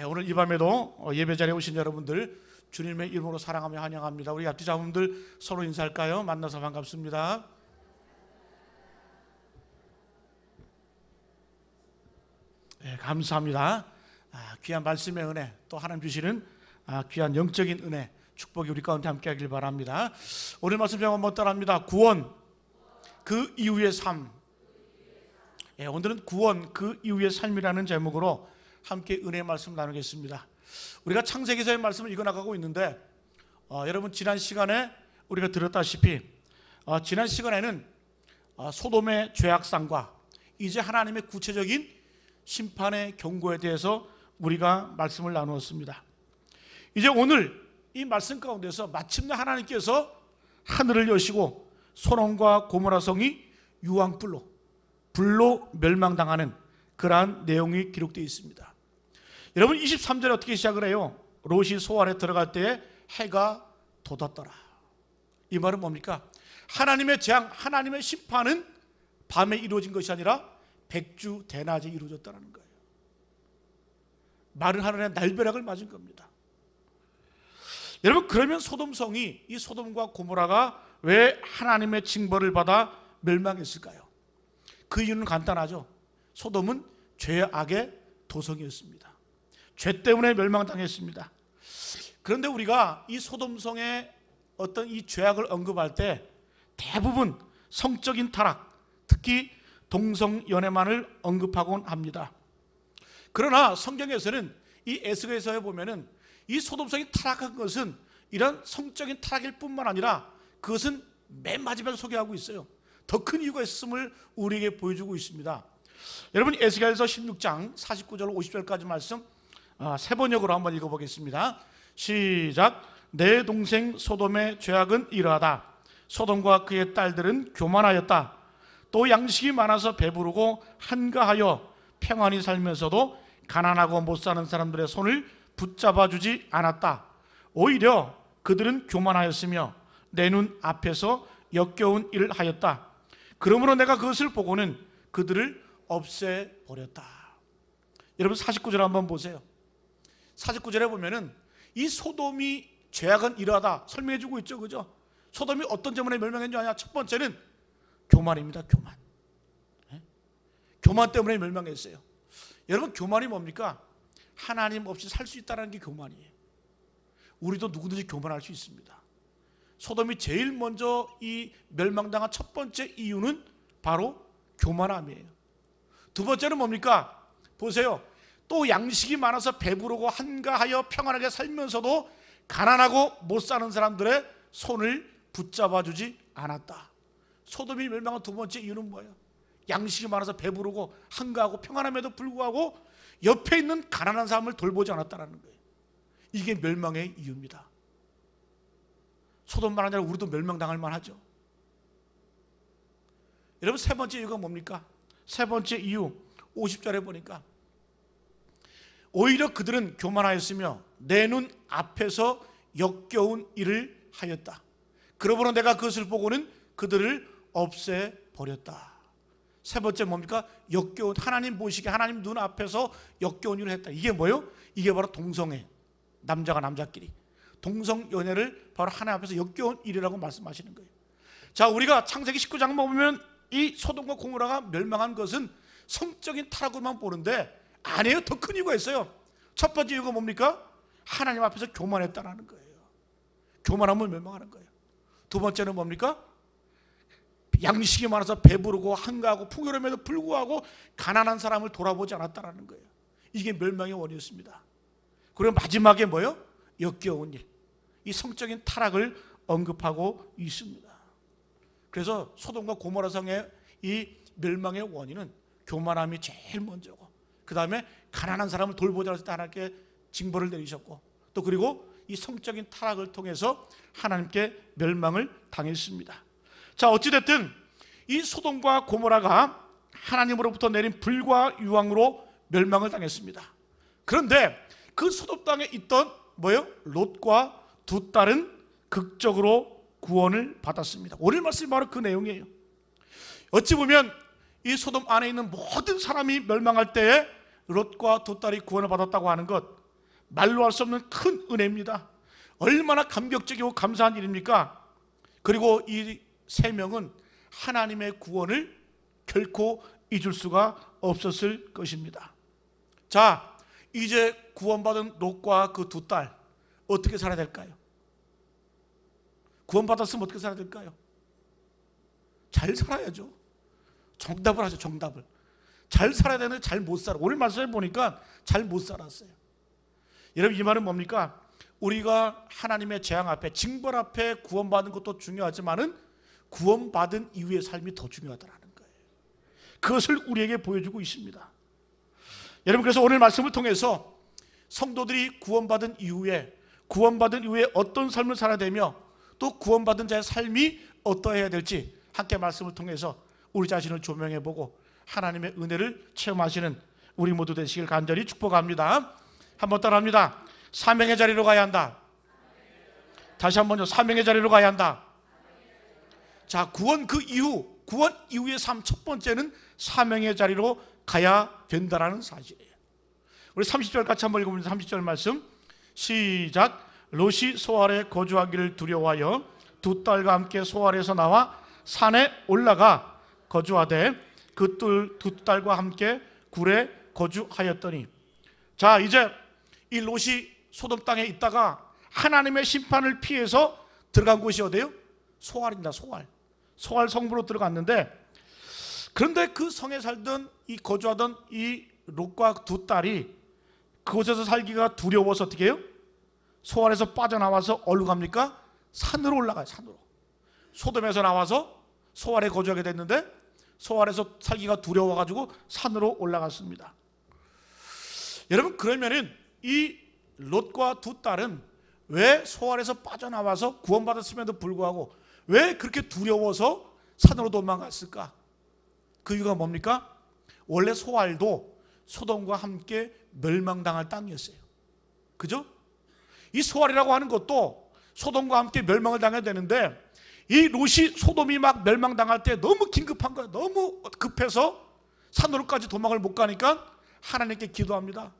오늘 이 밤에도 예배 자리에 오신 여러분들 주님의 이름으로 사랑하며 환영합니다. 우리 앞뒤 자분들 서로 인사할까요? 만나서 반갑습니다. 네, 감사합니다. 귀한 말씀의 은혜, 또 하나님 주시는 귀한 영적인 은혜, 축복이 우리 가운데 함께 하길 바랍니다. 오늘 말씀 제목 한번 따라합니다. 구원, 그 이후의 삶. 오늘은 구원, 그 이후의 삶이라는 제목으로 함께 은혜의 말씀 나누겠습니다. 우리가 창세기서의 말씀을 읽어나가고 있는데 여러분 지난 시간에 우리가 들었다시피 지난 시간에는 소돔의 죄악상과 이제 하나님의 구체적인 심판의 경고에 대해서 우리가 말씀을 나누었습니다. 이제 오늘 이 말씀 가운데서 마침내 하나님께서 하늘을 여시고 소돔과 고모라 성이 불로 멸망당하는 그러한 내용이 기록되어 있습니다. 여러분 23절에 어떻게 시작을 해요? 롯이 소안에 들어갈 때에 해가 돋았더라. 이 말은 뭡니까? 하나님의 재앙, 하나님의 심판은 밤에 이루어진 것이 아니라 백주 대낮에 이루어졌다는 거예요. 마른 하늘에 날벼락을 맞은 겁니다. 여러분 그러면 소돔성이, 이 소돔과 고모라가 왜 하나님의 징벌을 받아 멸망했을까요? 그 이유는 간단하죠. 소돔은 죄악의 도성이었습니다. 죄 때문에 멸망당했습니다. 그런데 우리가 이 소돔성의 어떤 이 죄악을 언급할 때 대부분 성적인 타락, 특히 동성연애만을 언급하곤 합니다. 그러나 성경에서는 이 에스겔서에 보면은 이 소돔성이 타락한 것은 이런 성적인 타락일 뿐만 아니라 그것은 맨 마지막에 소개하고 있어요. 더 큰 이유가 있음을 우리에게 보여주고 있습니다. 여러분 에스겔서 16장 49절 50절까지 말씀 세 번역으로 한번 읽어보겠습니다. 시작. 내 동생 소돔의 죄악은 이러하다. 소돔과 그의 딸들은 교만하였다. 또 양식이 많아서 배부르고 한가하여 평안히 살면서도 가난하고 못 사는 사람들의 손을 붙잡아주지 않았다. 오히려 그들은 교만하였으며 내 눈 앞에서 역겨운 일을 하였다. 그러므로 내가 그것을 보고는 그들을 없애버렸다. 여러분 49절 한번 보세요. 49절에 보면은 이 소돔이 죄악은 이러하다 설명해 주고 있죠. 그죠? 소돔이 어떤 때문에 멸망했는지 아냐? 첫 번째는 교만입니다. 교만. 교만 때문에 멸망했어요. 여러분 교만이 뭡니까? 하나님 없이 살 수 있다는 게 교만이에요. 우리도 누구든지 교만할 수 있습니다. 소돔이 제일 먼저 이 멸망당한 첫 번째 이유는 바로 교만함이에요. 두 번째는 뭡니까? 보세요. 또 양식이 많아서 배부르고 한가하여 평안하게 살면서도 가난하고 못 사는 사람들의 손을 붙잡아주지 않았다. 소돔이 멸망한 두 번째 이유는 뭐예요? 양식이 많아서 배부르고 한가하고 평안함에도 불구하고 옆에 있는 가난한 사람을 돌보지 않았다는 거예요. 이게 멸망의 이유입니다. 소돔만 아니라 우리도 멸망당할 만하죠. 여러분 세 번째 이유가 뭡니까? 세 번째 이유 50절에 보니까 오히려 그들은 교만하였으며 내 눈 앞에서 역겨운 일을 하였다. 그러므로 내가 그것을 보고는 그들을 없애버렸다. 세 번째 뭡니까? 역겨운, 하나님 보시기에 하나님 눈 앞에서 역겨운 일을 했다. 이게 뭐예요? 이게 바로 동성애, 남자가 남자끼리 동성연애를 바로 하나님 앞에서 역겨운 일이라고 말씀하시는 거예요. 자, 우리가 창세기 19장만 보면 이 소돔과 고모라가 멸망한 것은 성적인 타락으로만 보는데 아니에요. 더 큰 이유가 있어요. 첫 번째 이유가 뭡니까? 하나님 앞에서 교만했다는 거예요. 교만하면 멸망하는 거예요. 두 번째는 뭡니까? 양식이 많아서 배부르고 한가하고 풍요로움에도 불구하고 가난한 사람을 돌아보지 않았다는 거예요. 이게 멸망의 원인이었습니다. 그리고 마지막에 뭐예요? 역겨운 일. 이 성적인 타락을 언급하고 있습니다. 그래서 소돔과 고모라 성의 이 멸망의 원인은 교만함이 제일 먼저고, 그 다음에 가난한 사람을 돌보지 않았을 때 하나님께 징벌을 내리셨고, 또 그리고 이 성적인 타락을 통해서 하나님께 멸망을 당했습니다. 자, 어찌됐든 이 소돔과 고모라가 하나님으로부터 내린 불과 유황으로 멸망을 당했습니다. 그런데 그 소돔 땅에 있던 뭐예요? 롯과 두 딸은 극적으로 구원을 받았습니다. 오늘 말씀이 바로 그 내용이에요. 어찌 보면 이 소돔 안에 있는 모든 사람이 멸망할 때에 롯과 두 딸이 구원을 받았다고 하는 것, 말로 할 수 없는 큰 은혜입니다. 얼마나 감격적이고 감사한 일입니까? 그리고 이 세 명은 하나님의 구원을 결코 잊을 수가 없었을 것입니다. 자, 이제 구원받은 롯과 그 두 딸 어떻게 살아야 될까요? 구원받았으면 어떻게 살아야 될까요? 잘 살아야죠. 정답을 하죠. 정답을. 잘 살아야 되는데 잘 못 살아. 오늘 말씀해 보니까 잘 못 살았어요. 여러분, 이 말은 뭡니까? 우리가 하나님의 재앙 앞에, 징벌 앞에 구원받는 것도 중요하지만은 구원받은 이후의 삶이 더 중요하다는 거예요. 그것을 우리에게 보여주고 있습니다. 여러분, 그래서 오늘 말씀을 통해서 성도들이 구원받은 이후에 어떤 삶을 살아야 되며 또 구원받은 자의 삶이 어떠해야 될지 함께 말씀을 통해서 우리 자신을 조명해보고 하나님의 은혜를 체험하시는 우리 모두 되시길 간절히 축복합니다. 한번 따라합니다. 사명의 자리로 가야 한다. 다시 한번요. 사명의 자리로 가야 한다. 자, 구원 이후의 삶 첫 번째는 사명의 자리로 가야 된다라는 사실이에요. 우리 30절 같이 한번 읽어보면 30절 말씀 시작. 롯이 소알에 거주하기를 두려워하여 두 딸과 함께 소알에서 나와 산에 올라가 거주하되 그 두 딸과 함께 굴에 거주하였더니. 자, 이제 이 롯이 소돔 땅에 있다가 하나님의 심판을 피해서 들어간 곳이 어디예요? 소알입니다. 소알 성부로 들어갔는데, 그런데 그 성에 살던 거주하던 이 롯과 두 딸이 그곳에서 살기가 두려워서 어떻게 해요? 소알에서 빠져나와서 어디로 갑니까? 산으로 올라가요. 산으로. 소돔에서 나와서 소알에 거주하게 됐는데 소알에서 살기가 두려워가지고 산으로 올라갔습니다. 여러분, 그러면은 이 롯과 두 딸은 왜 소알에서 빠져나와서 구원받았음에도 불구하고 왜 그렇게 두려워서 산으로 도망갔을까? 그 이유가 뭡니까? 원래 소알도 소돔과 함께 멸망당할 땅이었어요. 그죠? 이 소알이라고 하는 것도 소돔과 함께 멸망을 당해야 되는데 이 롯이 소돔이 막 멸망당할 때 너무 긴급한 거예요. 너무 급해서 산으로까지 도망을 못 가니까 하나님께 기도합니다.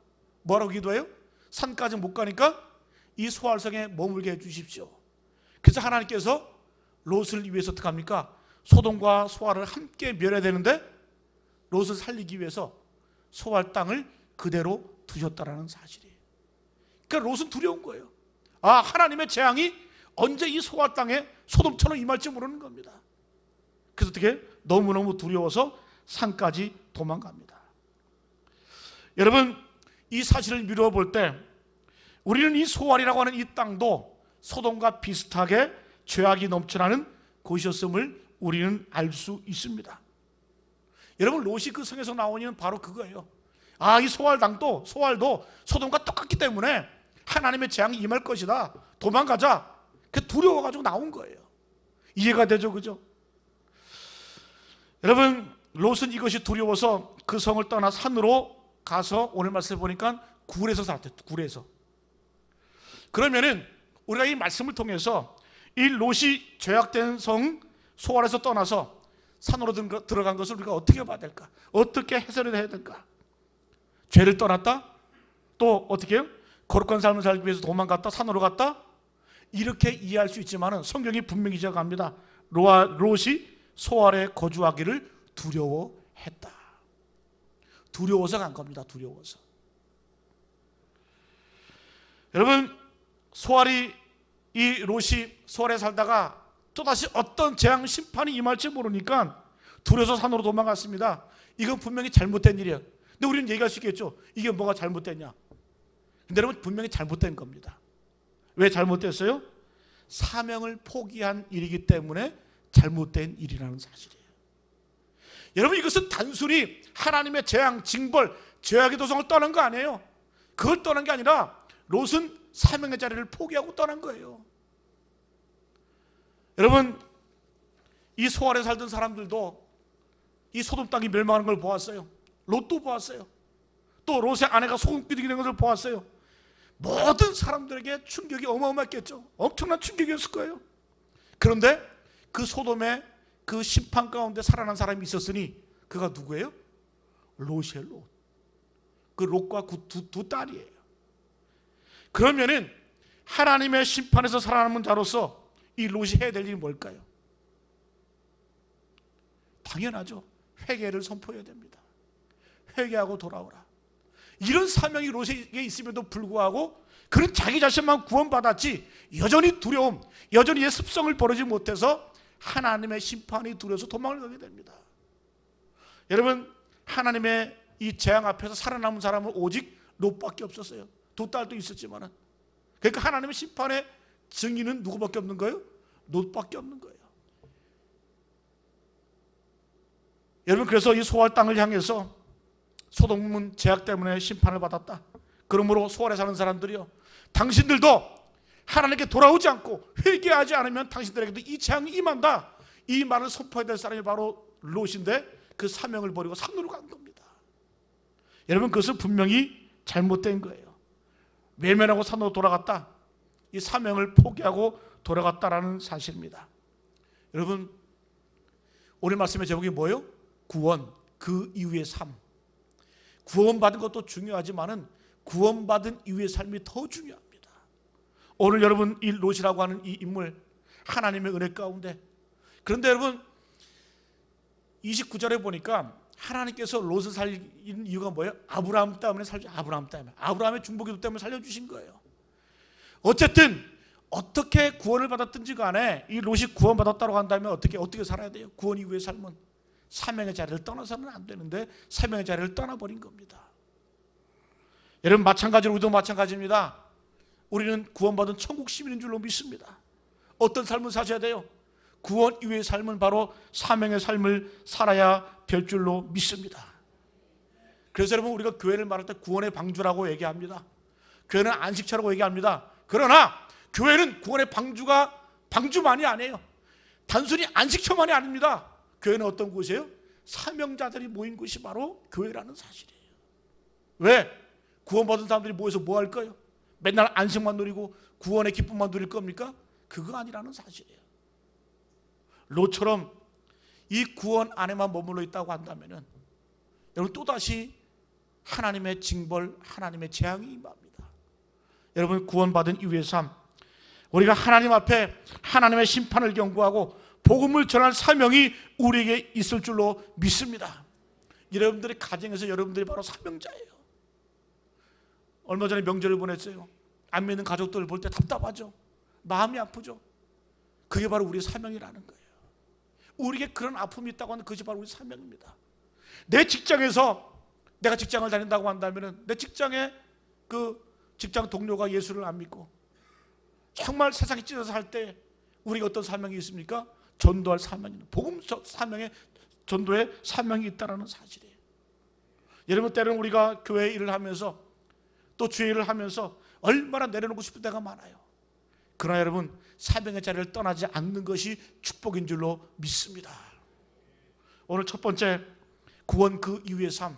뭐라고 기도해요? 산까지 못 가니까 이 소알성에 머물게 해주십시오. 그래서 하나님께서 롯을 위해서 어떻게 합니까? 소돔과 소알을 함께 멸해야 되는데 롯을 살리기 위해서 소알 땅을 그대로 두셨다라는 사실이에요. 그러니까 롯은 두려운 거예요. 아, 하나님의 재앙이 언제 이 소알 땅에 소돔처럼 임할지 모르는 겁니다. 그래서 어떻게? 너무너무 두려워서 산까지 도망갑니다. 여러분, 이 사실을 미루어 볼 때 우리는 이 소알이라고 하는 이 땅도 소돔과 비슷하게 죄악이 넘쳐나는 곳이었음을 우리는 알 수 있습니다. 여러분, 롯이 그 성에서 나온 이유는 바로 그거예요. 아, 이 소알도 소돔과 똑같기 때문에 하나님의 재앙이 임할 것이다. 도망가자. 그 두려워가지고 나온 거예요. 이해가 되죠, 그죠? 여러분, 롯은 이것이 두려워서 그 성을 떠나 산으로 가서 오늘 말씀을 보니까 굴에서 살았대요. 굴에서. 그러면은 우리가 이 말씀을 통해서 이 롯이 죄악된 성 소알에서 떠나서 산으로 들어간 것을 우리가 어떻게 봐야 될까? 어떻게 해설을 해야 될까? 죄를 떠났다? 또 어떻게 해요? 거룩한 삶을 살기 위해서 도망갔다? 산으로 갔다? 이렇게 이해할 수 있지만 성경이 분명히 지적합니다. 롯이 소알에 거주하기를 두려워했다. 두려워서 간 겁니다. 두려워서. 여러분, 이 롯이 소알에 살다가 또다시 어떤 재앙 심판이 임할지 모르니까 두려워서 산으로 도망갔습니다. 이건 분명히 잘못된 일이에요. 근데 우리는 얘기할 수 있겠죠. 이게 뭐가 잘못됐냐? 근데 여러분, 분명히 잘못된 겁니다. 왜 잘못됐어요? 사명을 포기한 일이기 때문에 잘못된 일이라는 사실이에요. 여러분, 이것은 단순히 하나님의 재앙, 징벌, 죄악의 도성을 떠난 거 아니에요. 그걸 떠난 게 아니라 롯은 사명의 자리를 포기하고 떠난 거예요. 여러분, 이 소알에 살던 사람들도 이 소돔 땅이 멸망하는 걸 보았어요. 롯도 보았어요. 또 롯의 아내가 소금기둥이 된 것을 보았어요. 모든 사람들에게 충격이 어마어마했겠죠. 엄청난 충격이었을 거예요. 그런데 그 소돔의 그 심판 가운데 살아난 사람이 있었으니 그가 누구예요? 롯이에요. 롯. 그 롯과 두 딸이에요. 그러면은 하나님의 심판에서 살아남은 자로서 이 롯이 해야 될 일이 뭘까요? 당연하죠. 회개를 선포해야 됩니다. 회개하고 돌아오라. 이런 사명이 롯에게 있음에도 불구하고 그는 자기 자신만 구원받았지 여전히 두려움, 여전히 이 습성을 버리지 못해서 하나님의 심판이 두려워서 도망을 가게 됩니다. 여러분, 하나님의 이 재앙 앞에서 살아남은 사람은 오직 롯밖에 없었어요. 두 딸도 있었지만은. 그러니까 하나님의 심판의 증인은 누구밖에 없는 거예요? 롯밖에 없는 거예요. 여러분, 그래서 이 소알 땅을 향해서 소돔은 죄악 때문에 심판을 받았다. 그러므로 소알에 사는 사람들이요, 당신들도 하나님께 돌아오지 않고 회개하지 않으면 당신들에게도 이 재앙이 임한다. 이 말을 선포해야 될 사람이 바로 롯인데 그 사명을 버리고 산으로 간 겁니다. 여러분, 그것은 분명히 잘못된 거예요. 외면하고 산으로 돌아갔다. 이 사명을 포기하고 돌아갔다라는 사실입니다. 여러분, 오늘 말씀의 제목이 뭐예요? 구원, 그 이후의 삶. 구원받은 것도 중요하지만은 구원받은 이후의 삶이 더 중요합니다. 오늘 여러분, 이 롯이라고 하는 이 인물, 하나님의 은혜 가운데, 그런데 여러분 29절에 보니까 하나님께서 롯을 살린 이유가 뭐예요? 아브라함 때문에 살죠. 아브라함 때문에. 아브라함의 중보기도 때문에 살려주신 거예요. 어쨌든 어떻게 구원을 받았든지 간에 이 롯이 구원받았다고 한다면 어떻게 살아야 돼요? 구원 이후의 삶은 사명의 자리를 떠나서는 안 되는데 사명의 자리를 떠나버린 겁니다. 여러분, 마찬가지로 우리도 마찬가지입니다. 우리는 구원받은 천국 시민인 줄로 믿습니다. 어떤 삶을 사셔야 돼요? 구원 이후의 삶은 바로 사명의 삶을 살아야 될 줄로 믿습니다. 그래서 여러분, 우리가 교회를 말할 때 구원의 방주라고 얘기합니다. 교회는 안식처라고 얘기합니다. 그러나 교회는 구원의 방주만이 아니에요. 단순히 안식처만이 아닙니다. 교회는 어떤 곳이에요? 사명자들이 모인 곳이 바로 교회라는 사실이에요. 왜? 구원받은 사람들이 모여서 뭐 할 거예요? 맨날 안식만 누리고 구원의 기쁨만 누릴 겁니까? 그거 아니라는 사실이에요. 롯처럼 이 구원 안에만 머물러 있다고 한다면은 여러분, 또다시 하나님의 징벌, 하나님의 재앙이 임합니다. 여러분, 구원받은 이후의 삶, 우리가 하나님 앞에 하나님의 심판을 경고하고 복음을 전할 사명이 우리에게 있을 줄로 믿습니다. 여러분들의 가정에서 여러분들이 바로 사명자예요. 얼마 전에 명절을 보냈어요. 안 믿는 가족들을 볼 때 답답하죠. 마음이 아프죠. 그게 바로 우리의 사명이라는 거예요. 우리에게 그런 아픔이 있다고 하는 그것이 바로 우리 사명입니다. 내 직장에서 내가 직장을 다닌다고 한다면 내 직장에 그 직장 동료가 예수를 안 믿고 정말 세상에 찢어서 살 때 우리가 어떤 사명이 있습니까? 전도할 사명이, 복음 사명에, 전도의 사명이 있다는 사실이에요. 여러분, 때로는 우리가 교회 일을 하면서 또 주의 일을 하면서 얼마나 내려놓고 싶을 때가 많아요. 그러나 여러분, 사명의 자리를 떠나지 않는 것이 축복인 줄로 믿습니다. 오늘 첫 번째, 구원 그 이후의 삶.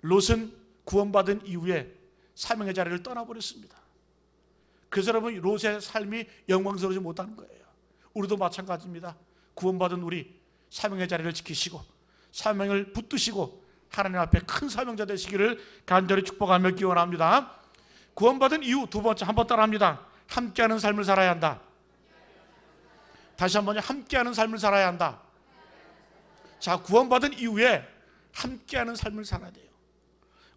롯은 구원받은 이후에 사명의 자리를 떠나버렸습니다. 그래서 여러분, 롯의 삶이 영광스러우지 못하는 거예요. 우리도 마찬가지입니다. 구원받은 우리 사명의 자리를 지키시고 사명을 붙드시고 하나님 앞에 큰 사명자 되시기를 간절히 축복하며 기원합니다. 구원받은 이후 두 번째, 한번 따라합니다. 함께하는 삶을 살아야 한다. 다시 한번요. 함께하는 삶을 살아야 한다. 자, 구원받은 이후에 함께하는 삶을 살아야 돼요.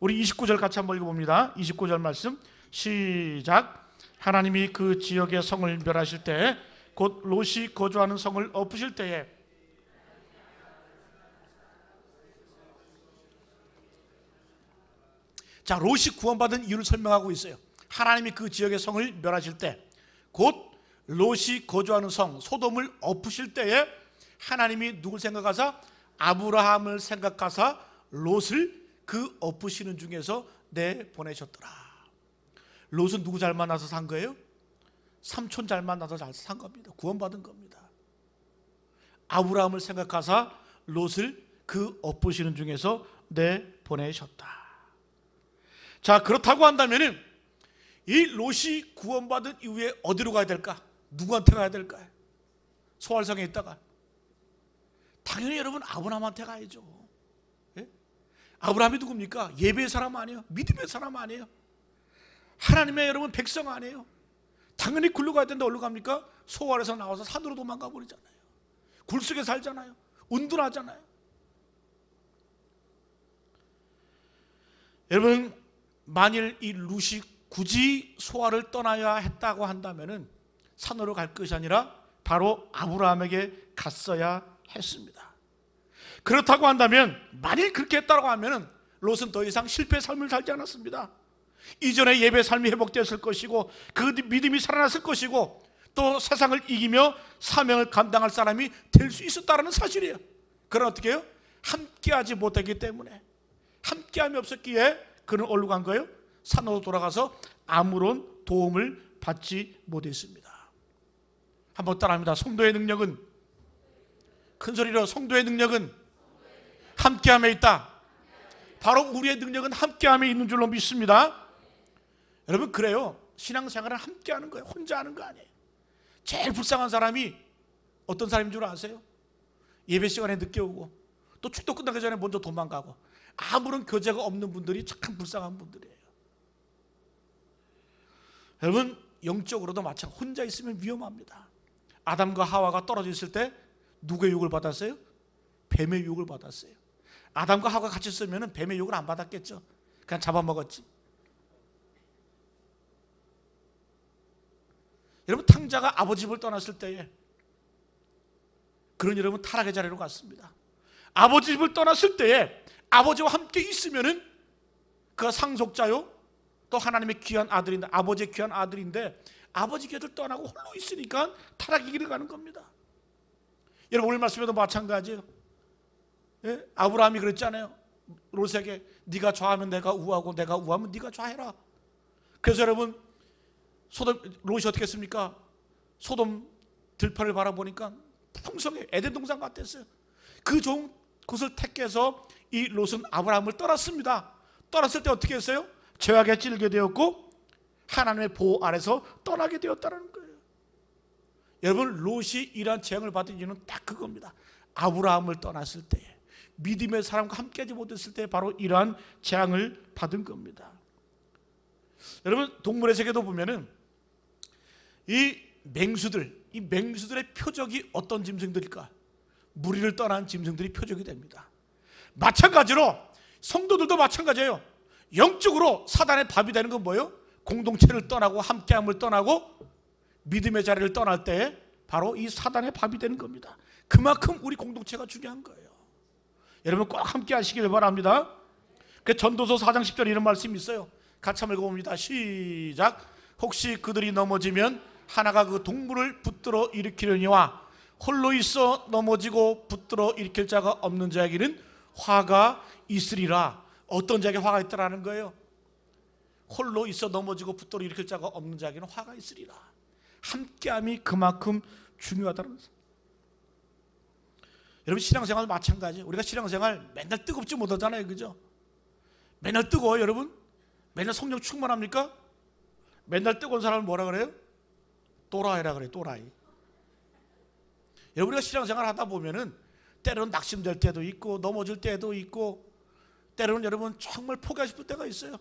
우리 29절 같이 한번 읽어봅니다. 29절 말씀 시작. 하나님이 그 지역의 성을 멸하실 때, 곧 롯이 거주하는 성을 엎으실 때에, 자, 롯이 구원받은 이유를 설명하고 있어요. 하나님이 그 지역의 성을 멸하실 때, 곧 롯이 거주하는 성 소돔을 엎으실 때에 하나님이 누굴 생각하사? 아브라함을 생각하사 롯을 그 엎으시는 중에서 내보내셨더라. 롯은 누구 잘 만나서 산 거예요? 삼촌 잘 만나서 잘 산 겁니다. 구원받은 겁니다. 아브라함을 생각하사 롯을 그 엎으시는 중에서 내보내셨다. 자, 그렇다고 한다면은 이 롯이 구원받은 이후에 어디로 가야 될까? 누구한테 가야 될까? 소알성에 있다가 당연히 여러분 아브라함한테 가야죠. 예? 아브라함이 누굽니까? 예배의 사람 아니에요? 믿음의 사람 아니에요? 하나님의 여러분 백성 아니에요? 당연히 굴러 가야 되는데 어디로 갑니까? 소알에서 나와서 산으로 도망가 버리잖아요. 굴 속에 살잖아요. 운둔하잖아요. 여러분, 만일 이 룻이 굳이 소알을 떠나야 했다고 한다면은 산으로 갈 것이 아니라 바로 아브라함에게 갔어야 했습니다. 그렇다고 한다면, 만일 그렇게 했다고 하면은 롯은 더 이상 실패의 삶을 살지 않았습니다. 이전의 예배 삶이 회복되었을 것이고, 그 믿음이 살아났을 것이고, 또 세상을 이기며 사명을 감당할 사람이 될 수 있었다는 사실이에요. 그러나 어떻게 해요? 함께하지 못했기 때문에, 함께함이 없었기에 그는 어디로 간 거예요? 산으로 돌아가서 아무런 도움을 받지 못했습니다. 한번 따라합니다. 성도의 능력은, 큰 소리로, 성도의 능력은 함께함에 있다. 바로 우리의 능력은 함께함에 있는 줄로 믿습니다. 여러분, 그래요. 신앙생활은 함께하는 거예요. 혼자 하는 거 아니에요. 제일 불쌍한 사람이 어떤 사람인 줄 아세요? 예배 시간에 늦게 오고 또 축도 끝나기 전에 먼저 도망가고, 아무런 교제가 없는 분들이 참 불쌍한 분들이에요. 여러분, 영적으로도 마찬가지. 혼자 있으면 위험합니다. 아담과 하와가 떨어져 있을 때 누구의 유혹을 받았어요? 뱀의 유혹을 받았어요. 아담과 하와가 같이 있으면 뱀의 유혹을 안 받았겠죠. 그냥 잡아먹었지. 여러분, 탕자가 아버지 집을 떠났을 때에 그런 여러분 타락의 자리로 갔습니다. 아버지 집을 떠났을 때에 아버지와 함께 있으면은 그가 상속자요, 또 하나님의 귀한 아들인데, 아버지의 귀한 아들인데, 아버지 곁을 떠나고 홀로 있으니까 타락의 길을 가는 겁니다. 여러분, 오늘 말씀에도 마찬가지예요. 예? 아브라함이 그랬잖아요. 롯에게 네가 좌하면 내가 우하고 내가 우하면 네가 좌해라. 그래서 여러분, 롯이 어떻게 했습니까? 소돔 들판을 바라보니까 풍성해, 에덴 동산 같았어요. 그 좋은 곳을 택해서 이 롯은 아브라함을 떠났습니다. 떠났을 때 어떻게 했어요? 죄악에 찔게 되었고 하나님의 보호 아래서 떠나게 되었다는 거예요. 여러분, 롯이 이러한 재앙을 받은 이유는 딱 그겁니다. 아브라함을 떠났을 때, 믿음의 사람과 함께하지 못했을 때 바로 이러한 재앙을 받은 겁니다. 여러분, 동물의 세계도 보면은 이 맹수들의 표적이 어떤 짐승들일까? 무리를 떠난 짐승들이 표적이 됩니다. 마찬가지로 성도들도 마찬가지예요. 영적으로 사단의 밥이 되는 건 뭐예요? 공동체를 떠나고 함께함을 떠나고 믿음의 자리를 떠날 때 바로 이 사단의 밥이 되는 겁니다. 그만큼 우리 공동체가 중요한 거예요. 여러분, 꼭 함께 하시길 바랍니다. 그 전도서 4장 10절에 이런 말씀이 있어요. 같이 한번 읽어봅니다. 시작. 혹시 그들이 넘어지면 하나가 그 동물을 붙들어 일으키려니와 홀로 있어 넘어지고 붙들어 일으킬 자가 없는 자에게는 화가 있으리라. 어떤 자에게 화가 있다라는 거예요? 홀로 있어 넘어지고 붙들어 일으킬 자가 없는 자에게는 화가 있으리라. 함께함이 그만큼 중요하다는 거예요. 여러분, 신앙생활 마찬가지예요. 우리가 신앙생활 맨날 뜨겁지 못하잖아요, 그죠? 맨날 뜨거워요, 여러분? 맨날 성령 충만합니까? 맨날 뜨거운 사람을 뭐라 그래요? 또라이라 그래요, 또라이. 여러분, 우리가 신앙생활 하다 보면은 때로는 낙심될 때도 있고 넘어질 때도 있고 때로는 여러분 정말 포기하고 싶을 때가 있어요.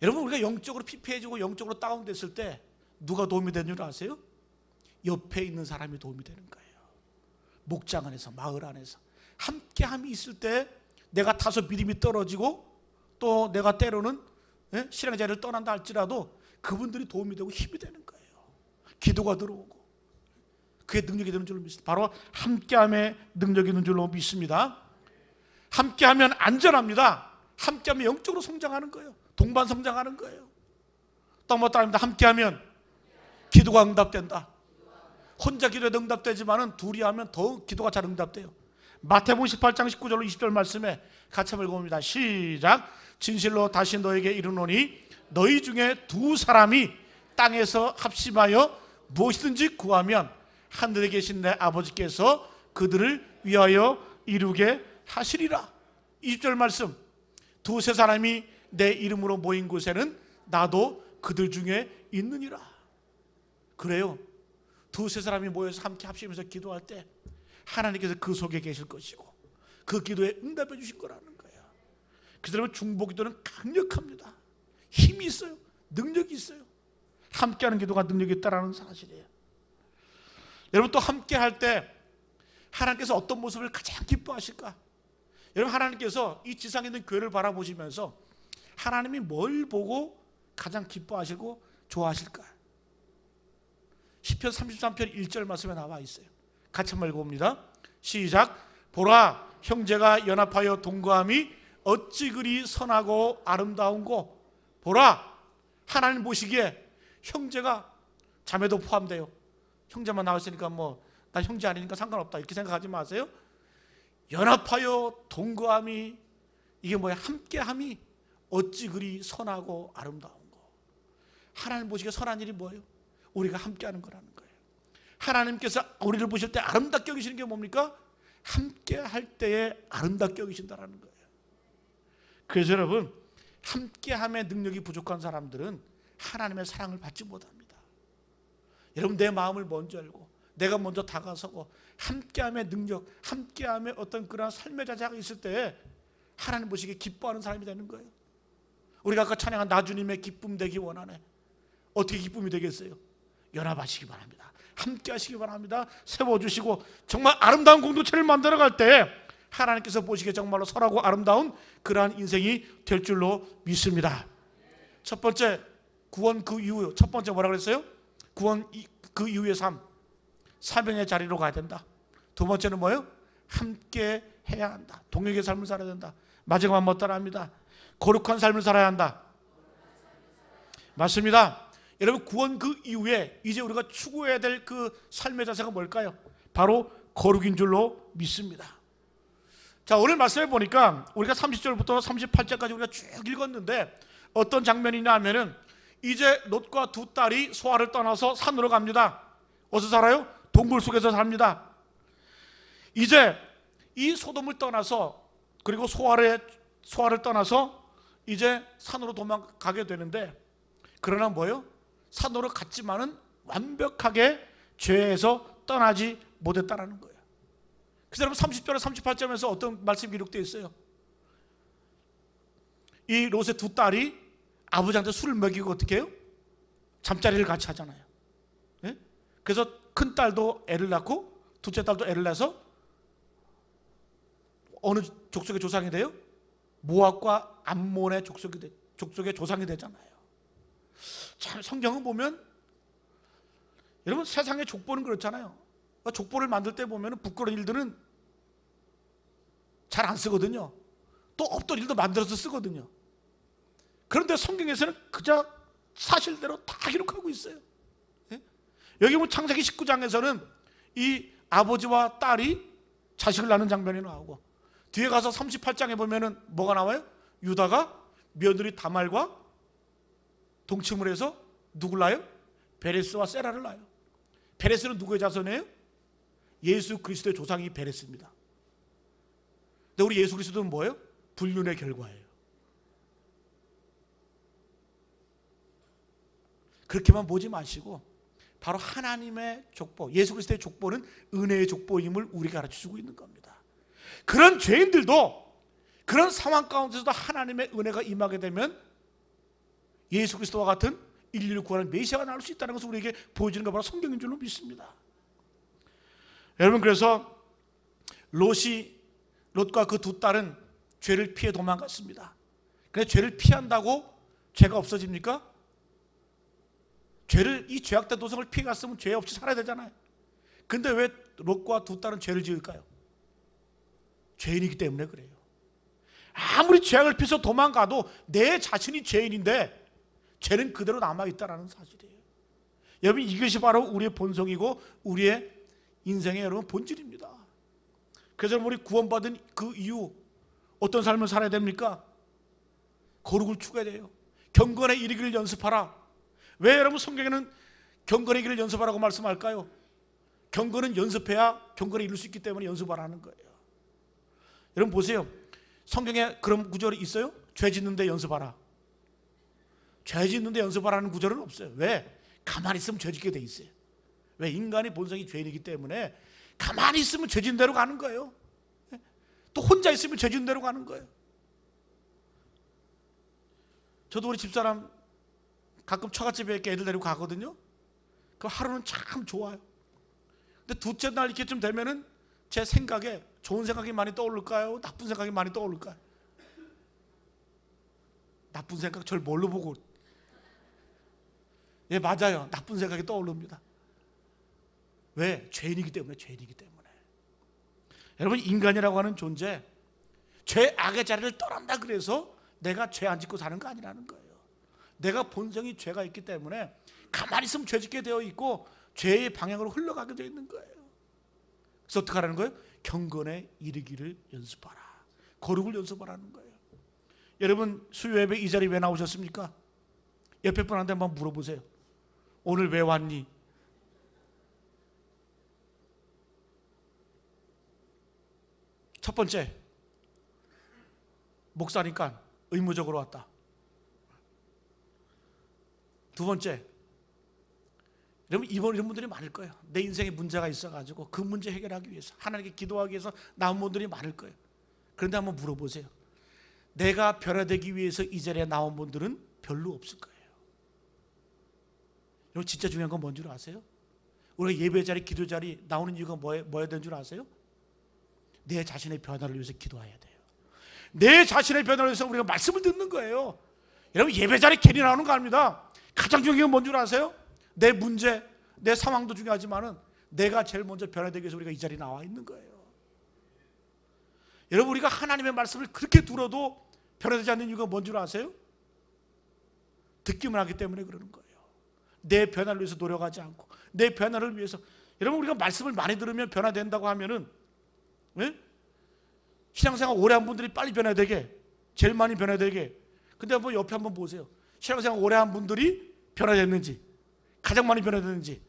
여러분, 우리가 영적으로 피폐해지고 영적으로 다운됐을 때 누가 도움이 되는 줄 아세요? 옆에 있는 사람이 도움이 되는 거예요. 목장 안에서, 마을 안에서 함께함이 있을 때 내가 다소 믿음이 떨어지고 또 내가 때로는 신앙의 자리를 떠난다 할지라도 그분들이 도움이 되고 힘이 되는 거예요. 기도가 들어오고 그의 능력이 되는 줄로 믿습니다. 바로 함께함의 능력이 있는 줄로 믿습니다. 함께하면 안전합니다. 함께하면 영적으로 성장하는 거예요. 동반 성장하는 거예요. 또 한 번 따라합니다. 함께하면 기도가 응답된다. 혼자 기도해도 응답되지만은 둘이 하면 더 기도가 잘 응답돼요. 마태복음 18장 19절로 20절 말씀에 같이 한번 읽어봅니다. 시작. 진실로 다시 너에게 이르노니 너희 중에 두 사람이 땅에서 합심하여 무엇이든지 구하면 하늘에 계신 내 아버지께서 그들을 위하여 이루게 하시리라. 20절 말씀. 두세 사람이 내 이름으로 모인 곳에는 나도 그들 중에 있느니라. 그래요. 두세 사람이 모여서 함께 합심해서 기도할 때 하나님께서 그 속에 계실 것이고 그 기도에 응답해 주실 거라는 거예요. 그래서 여러분, 중보기도는 강력합니다. 힘이 있어요. 능력이 있어요. 함께하는 기도가 능력이 있다는 사실이에요. 여러분, 또 함께할 때 하나님께서 어떤 모습을 가장 기뻐하실까? 여러분, 하나님께서 이 지상에 있는 교회를 바라보시면서 하나님이 뭘 보고 가장 기뻐하시고 좋아하실까? 시편 33편 1절 말씀에 나와 있어요. 같이 한번 읽어봅니다. 시작. 보라, 형제가 연합하여 동거함이 어찌 그리 선하고 아름다운고. 보라, 하나님 보시기에 형제가, 자매도 포함돼요. 형제만 나왔으니까 나 형제 아니니까 상관없다 이렇게 생각하지 마세요. 연합하여 동거함이, 이게 뭐야? 함께함이 어찌 그리 선하고 아름다운 거. 하나님 보시기에 선한 일이 뭐예요? 우리가 함께하는 거라는 거예요. 하나님께서 우리를 보실 때 아름답게 여기시는 게 뭡니까? 함께할 때에 아름답게 여기신다라는 거예요. 그래서 여러분, 함께함의 능력이 부족한 사람들은 하나님의 사랑을 받지 못합니다. 여러분, 내 마음을 먼저 열고 내가 먼저 다가서고 함께함의 능력, 함께함의 어떤 그런 삶의 자세가 있을 때 하나님 보시기에 기뻐하는 사람이 되는 거예요. 우리가 아까 찬양한 나 주님의 기쁨 되기 원하네. 어떻게 기쁨이 되겠어요? 연합하시기 바랍니다. 함께 하시기 바랍니다. 세워주시고 정말 아름다운 공동체를 만들어갈 때 하나님께서 보시기에 정말로 선하고 아름다운 그러한 인생이 될 줄로 믿습니다. 첫 번째, 구원 그 이후, 첫 번째 뭐라 그랬어요? 구원 그 이후의 삶, 사명의 자리로 가야 된다. 두 번째는 뭐예요? 함께 해야 한다. 동역의 삶을 살아야 된다. 마지막 뭐 따라합니다. 거룩한 삶을 살아야 한다. 맞습니다. 여러분, 구원 그 이후에 이제 우리가 추구해야 될 그 삶의 자세가 뭘까요? 바로 거룩인 줄로 믿습니다. 자, 오늘 말씀해 보니까 우리가 30절부터 38절까지 우리가 쭉 읽었는데 어떤 장면이냐 하면은 이제 롯과 두 딸이 소아를 떠나서 산으로 갑니다. 어디서 살아요? 동굴 속에서 삽니다. 이제 이 소돔을 떠나서, 그리고 소아를 떠나서 이제 산으로 도망가게 되는데, 그러나 뭐예요? 산으로 갔지만은 완벽하게 죄에서 떠나지 못했다라는 거예요. 그래서 여러분, 30절에 38절에서 어떤 말씀이 기록되어 있어요? 이 롯의 두 딸이 아버지한테 술을 먹이고 어떻게 해요? 잠자리를 같이 하잖아요. 네? 그래서 큰 딸도 애를 낳고 둘째 딸도 애를 낳아서 어느 족속의 조상이 돼요? 모압과 암몬의 족속의 조상이 되잖아요. 참, 성경을 보면 여러분, 세상의 족보는 그렇잖아요. 족보를 만들 때 보면 부끄러운 일들은 잘 안 쓰거든요. 또 없던 일도 만들어서 쓰거든요. 그런데 성경에서는 그저 사실대로 다 기록하고 있어요. 여기 보면 창세기 19장에서는 이 아버지와 딸이 자식을 낳는 장면이 나오고, 뒤에 가서 38장에 보면은 뭐가 나와요? 유다가 며느리 다말과 동침을 해서 누굴 낳아요? 베레스와 세라를 낳아요. 베레스는 누구의 자손이에요? 예수 그리스도의 조상이 베레스입니다. 근데 우리 예수 그리스도는 뭐예요? 불륜의 결과예요. 그렇게만 보지 마시고 바로 하나님의 족보, 예수 그리스도의 족보는 은혜의 족보임을 우리가 가르쳐주고 있는 겁니다. 그런 죄인들도 그런 상황 가운데서도 하나님의 은혜가 임하게 되면 예수 그리스도와 같은 인류를 구하는 메시아가 나올 수 있다는 것을 우리에게 보여주는 것 바로 성경인 줄로 믿습니다. 여러분, 그래서 롯과 그 두 딸은 죄를 피해 도망갔습니다. 그런데 죄를 피한다고 죄가 없어집니까? 이 죄악된 도성을 피해 갔으면 죄 없이 살아야 되잖아요. 근데 왜 롯과 두 딸은 죄를 지을까요? 죄인이기 때문에 그래요. 아무리 죄악을 피해서 도망가도 내 자신이 죄인인데 죄는 그대로 남아있다는 사실이에요. 여러분, 이것이 바로 우리의 본성이고 우리의 인생의 여러분 본질입니다. 그래서 우리 구원받은 그 이후 어떤 삶을 살아야 됩니까? 거룩을 추구해야 돼요. 경건에 이르기를 연습하라. 왜 여러분 성경에는 경건의 길을 연습하라고 말씀할까요? 경건은 연습해야 경건에 이룰 수 있기 때문에 연습하라는 거예요. 여러분 보세요. 성경에 그런 구절이 있어요? 죄 짓는데 연습하라. 죄 짓는데 연습하라는 구절은 없어요. 왜? 가만히 있으면 죄 짓게 돼 있어요. 왜? 인간의 본성이 죄인이기 때문에 가만히 있으면 죄 짓는 대로 가는 거예요. 또 혼자 있으면 죄 짓는 대로 가는 거예요. 저도 우리 집사람 가끔 처갓집에 이렇게 애들 데리고 가거든요. 그 하루는 참 좋아요. 근데 둘째 날 이렇게 좀 되면은 제 생각에 좋은 생각이 많이 떠오를까요? 나쁜 생각이 많이 떠오를까요? 나쁜 생각 저를 뭘로 보고? 예, 맞아요. 나쁜 생각이 떠오릅니다. 왜? 죄인이기 때문에, 죄인이기 때문에. 여러분, 인간이라고 하는 존재, 죄 악의 자리를 떠난다 그래서 내가 죄 안 짓고 사는 거 아니라는 거예요. 내가 본성이 죄가 있기 때문에 가만히 있으면 죄 짓게 되어 있고 죄의 방향으로 흘러가게 되어 있는 거예요. 그래서 어떻게 하라는 거예요? 경건에 이르기를 연습하라. 거룩을 연습하라는 거예요. 여러분, 수요 예배 이 자리 왜 나오셨습니까? 옆에 분한테 한번 물어보세요. 오늘 왜 왔니? 첫 번째, 목사니까 의무적으로 왔다. 두 번째, 여러분, 이런 분들이 많을 거예요. 내 인생에 문제가 있어가지고 그 문제 해결하기 위해서, 하나님께 기도하기 위해서 나온 분들이 많을 거예요. 그런데 한번 물어보세요. 내가 변화되기 위해서 이 자리에 나온 분들은 별로 없을 거예요. 여러분, 진짜 중요한 건 뭔지 아세요? 우리가 예배 자리, 기도 자리 나오는 이유가 뭐야 되는 줄 아세요? 내 자신의 변화를 위해서 기도해야 돼요. 내 자신의 변화를 위해서 우리가 말씀을 듣는 거예요. 여러분, 예배 자리 괜히 나오는 거 아닙니다. 가장 중요한 건 뭔지 아세요? 내 문제, 내 상황도 중요하지만은 내가 제일 먼저 변화되기 위해서 우리가 이 자리에 나와 있는 거예요. 여러분, 우리가 하나님의 말씀을 그렇게 들어도 변화되지 않는 이유가 뭔지 아세요? 듣기만 하기 때문에 그러는 거예요. 내 변화를 위해서 노력하지 않고 내 변화를 위해서. 여러분, 우리가 말씀을 많이 들으면 변화된다고 하면은, 네? 신앙생활 오래 한 분들이 빨리 변화되게, 제일 많이 변화되게. 근데 한번 옆에 한번 보세요. 신앙생활 오래 한 분들이 변화됐는지, 가장 많이 변화됐는지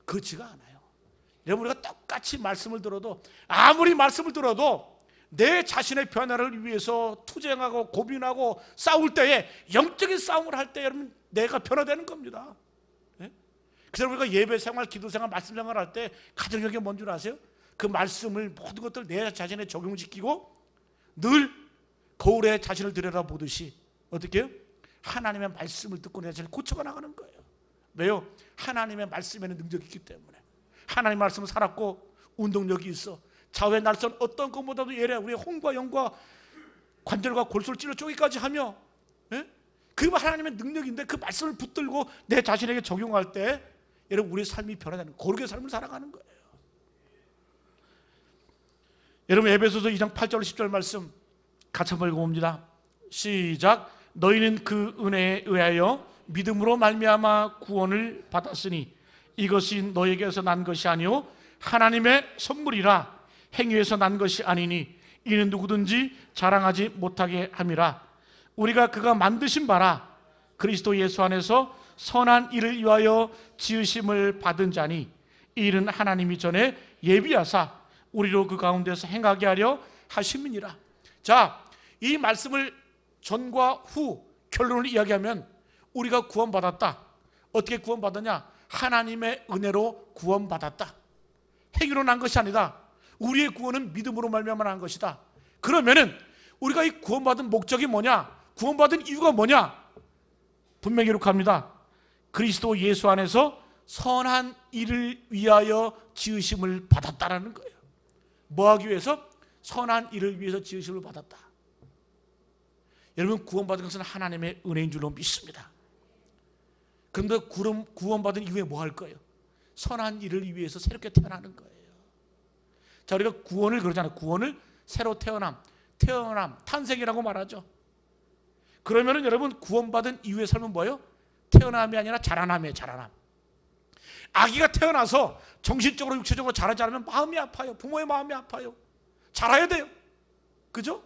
그렇지가 않아요. 여러분, 우리가 똑같이 말씀을 들어도, 아무리 말씀을 들어도 내 자신의 변화를 위해서 투쟁하고 고민하고 싸울 때에, 영적인 싸움을 할 때 여러분 내가 변화되는 겁니다. 네? 그래서 우리가 예배 생활, 기도 생활, 말씀 생활 할 때 가장 중요한 게 뭔지 아세요? 그 말씀을 모든 것들 내 자신에 적용시키고 늘 거울에 자신을 들여다보듯이 어떻게 해요? 하나님의 말씀을 듣고 내 자신을 고쳐가 나가는 거예요. 왜요? 하나님의 말씀에는 능력이 있기 때문에. 하나님의 말씀은 살았고 운동력이 있어. 좌우의 날선 어떤 것보다도 예래 우리의 홍과 영과 관절과 골수를 찔러 쪼개기까지 하며, 예? 그 하나님의 능력인데 그 말씀을 붙들고 내 자신에게 적용할 때 여러분 우리의 삶이 변화되는, 거룩의 삶을 살아가는 거예요. 여러분, 에베소서 2장 8절 10절 말씀 같이 한번 읽어봅니다. 시작. 너희는 그 은혜에 의하여 믿음으로 말미암아 구원을 받았으니 이것이 너에게서 난 것이 아니요 하나님의 선물이라. 행위에서 난 것이 아니니 이는 누구든지 자랑하지 못하게 함이라. 우리가 그가 만드신 바라 그리스도 예수 안에서 선한 일을 위하여 지으심을 받은 자니 이 일은 하나님이 전에 예비하사 우리로 그 가운데서 행하게 하려 하심이니라. 자, 이 말씀을 전과 후 결론을 이야기하면 우리가 구원받았다. 어떻게 구원받았냐? 하나님의 은혜로 구원받았다. 행위로 난 것이 아니다. 우리의 구원은 믿음으로 말미암아 난 것이다. 그러면은 우리가 이 구원받은 목적이 뭐냐? 구원받은 이유가 뭐냐? 분명히 기록합니다. 그리스도 예수 안에서 선한 일을 위하여 지으심을 받았다라는 거예요. 뭐하기 위해서? 선한 일을 위해서 지으심을 받았다. 여러분, 구원받은 것은 하나님의 은혜인 줄로 믿습니다. 그런데 구원받은 이후에 뭐 할 거예요? 선한 일을 위해서 새롭게 태어나는 거예요. 자, 우리가 구원을 그러잖아요. 구원을 새로 태어남, 탄생이라고 말하죠. 그러면은 여러분, 구원받은 이후의 삶은 뭐예요? 태어남이 아니라 자라남이에요. 자라남. 아기가 태어나서 정신적으로 육체적으로 자라지 않으면 마음이 아파요. 부모의 마음이 아파요. 자라야 돼요. 그죠?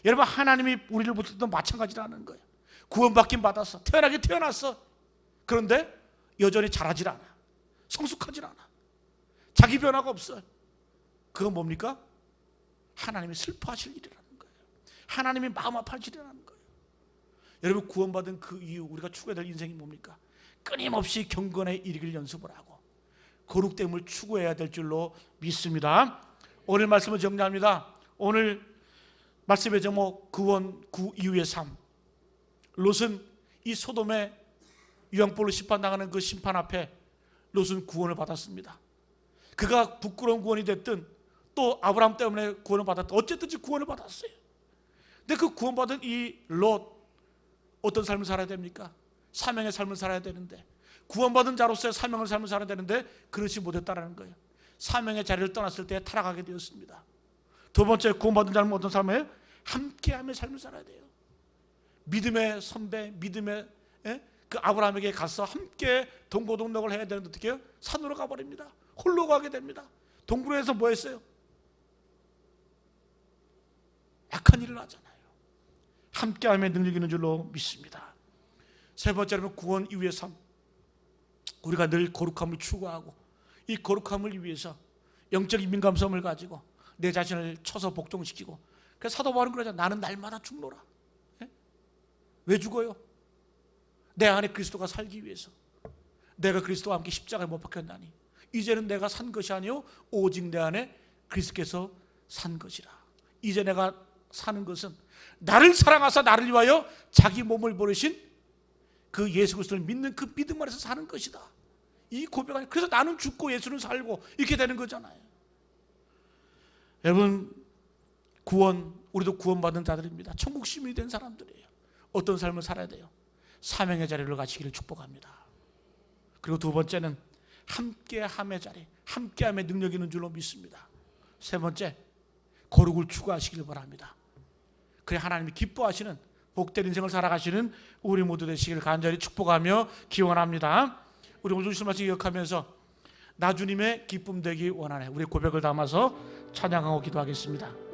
여러분, 하나님이 우리를 붙들 때도 마찬가지라는 거예요. 구원받긴 받았어. 태어나긴 태어났어. 그런데 여전히 자라질 않아. 성숙하질 않아. 자기 변화가 없어요. 그건 뭡니까? 하나님이 슬퍼하실 일이라는 거예요. 하나님이 마음 아파하실 일이라는 거예요. 여러분, 구원받은 그 이후 우리가 추구해야 될 인생이 뭡니까? 끊임없이 경건에 이르기를 연습을 하고 거룩됨을 추구해야 될 줄로 믿습니다. 오늘 말씀을 정리합니다. 오늘 말씀의 제목 구원, 구 이후의 삶. 롯은 이 소돔의 유황불로 심판당하는 그 심판 앞에 롯은 구원을 받았습니다. 그가 부끄러운 구원이 됐든 또 아브라함 때문에 구원을 받았든 어쨌든지 구원을 받았어요. 근데 그 구원받은 이 롯, 어떤 삶을 살아야 됩니까? 사명의 삶을 살아야 되는데, 구원받은 자로서의 사명의 삶을 살아야 되는데 그렇지 못했다라는 거예요. 사명의 자리를 떠났을 때 타락하게 되었습니다. 두 번째, 구원받은 자는 어떤 삶이에요? 함께하며 삶을 살아야 돼요. 믿음의 선배, 믿음의 그 아브라함에게 가서 함께 동고동락을 해야 되는데 어떻게 해요? 산으로 가버립니다. 홀로 가게 됩니다. 동굴에서 뭐 했어요? 악한 일을 하잖아요. 함께함의 능력이 있는 줄로 믿습니다. 세 번째로는 구원 이후의 삶. 우리가 늘 거룩함을 추구하고 이 거룩함을 위해서 영적인 민감성을 가지고 내 자신을 쳐서 복종시키고, 그래서 사도 바울은 그러잖아요. 나는 날마다 죽노라. 왜 죽어요? 내 안에 그리스도가 살기 위해서. 내가 그리스도와 함께 십자가에 못 박혔나니 이제는 내가 산 것이 아니요 오직 내 안에 그리스도께서 산 것이라. 이제 내가 사는 것은 나를 사랑하사 나를 위하여 자기 몸을 버리신 그 예수 그리스도를 믿는 그 믿음 안에서 사는 것이다. 이 고백 안에. 그래서 나는 죽고 예수는 살고 이렇게 되는 거잖아요. 여러분, 구원, 우리도 구원받은 자들입니다. 천국 시민이 된 사람들이에요. 어떤 삶을 살아야 돼요? 사명의 자리를 가시기를 축복합니다. 그리고 두 번째는 함께함의 자리, 함께함의 능력이 있는 줄로 믿습니다. 세 번째, 거룩을 추구하시길 바랍니다. 그래 하나님이 기뻐하시는 복된 인생을 살아가시는 우리 모두 되시기를 간절히 축복하며 기원합니다. 우리 오늘 주신 말씀 기억하면서 나 주님의 기쁨 되기 원하네. 우리 고백을 담아서 찬양하고 기도하겠습니다.